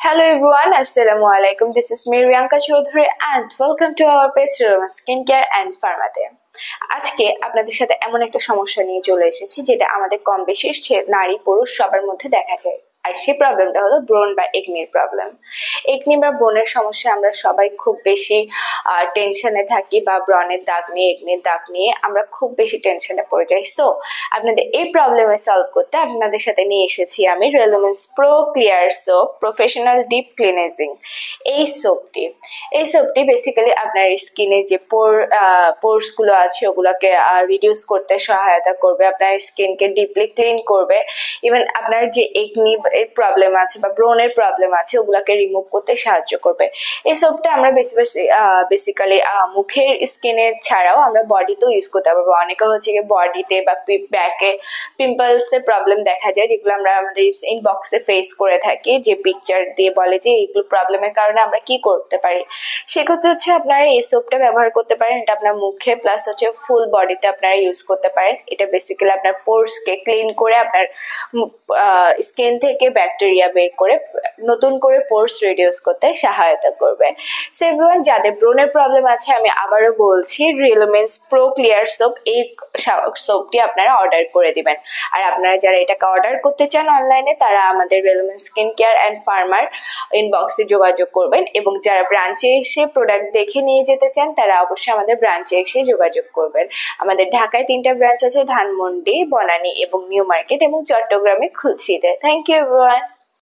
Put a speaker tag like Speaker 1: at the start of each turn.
Speaker 1: Hello everyone, Assalamu alaikum. This is me Riyanka Chaudhary and welcome to our page Skincare and Pharmaতে। আজকে আপনাদের সাথে এমন একটা সমস্যা নিয়ে চলে এসেছি যেটা আমাদের কম বেশি নারী পুরুষ সবার মধ্যে দেখা যায়। আর সেই প্রবলেমটা হলো ব্রণ বা একনির প্রবলেম। একনি বা ব্রণের সমস্যা আমরা সবাই খুব বেশি টেনশনে থাকি বা ব্রণের দাগ নিয়ে একনির দাগ নিয়ে আমরা খুব বেশি টেনশনে পড়ে যাই। সো আপনাদের এই প্রবলেমে সলভ করতে আপনাদের সাথে নিয়ে এসেছি আমি রেলোমেন্স pro clear soap professional deep cleansing. এই সোপটি বেসিক্যালি আপনার স্কিনের যে পোরস গুলো আছে ওগুলোকে রিডিউস করতে সহায়তা করবে, আপনার স্কিনকে ডিপলি ক্লিন করবে, ইভেন আপনার যে একনি প্রবলেম আছে বা ব্রণের প্রবলেম আছে ওগুলোকে রিমুভ করতে সাহায্য করবে। এই সোপটা আমরা বেসিক্যালি মুখের স্কিনের ছাড়াও আমরা বডিতেও ইউজ করতে পারবো। অনেকের হচ্ছে গিয়ে বডিতে বা ব্যাকে পিম্পলস এর প্রবলেম দেখা যায়, যেগুলো আমরা আমাদের ইনবক্সে ফেস করে থাকি, যে পিকচার দিয়ে বলে যে এইগুলো প্রবলেমের কারণে আমরা কি করতে পারি। সেক্ষেত্রে হচ্ছে আপনারা এই সোপটা ব্যবহার করতে পারেন। এটা আপনার মুখে প্লাস হচ্ছে ফুল বডিতে আপনারা ইউজ করতে পারেন। এটা বেসিক্যালি আপনার পোরসকে ক্লিন করে আপনার স্কিন থেকে ব্যাকটেরিয়া বের করে নতুন করে পোরস রিডিউস করতে সহায়তা করবে। সো এভরিওয়ান, যাদের ব্রণের প্রবলেম আছে আমি আবারও বলছি রেলোমেন্স প্রো ক্লিয়ার সোপ, এই সোপটি আপনারা অর্ডার করে দিবেন। আর আপনারা যারা এটাকে অর্ডার করতে চান অনলাইনে তারা আমাদের রেলোমেন্স স্কিন কেয়ার অ্যান্ড ফার্মার ইনবক্সে যোগাযোগ করবেন, এবং যারা ব্রাঞ্চে এসে প্রোডাক্ট দেখে নিয়ে যেতে চান তারা অবশ্যই আমাদের ব্রাঞ্চে এসে যোগাযোগ করবেন। আমাদের ঢাকায় 3টা ব্রাঞ্চ আছে, ধানমন্ডি, বনানী এবং নিউ মার্কেট, এবং চট্টগ্রামে খুলশীতে। Thank you everyone.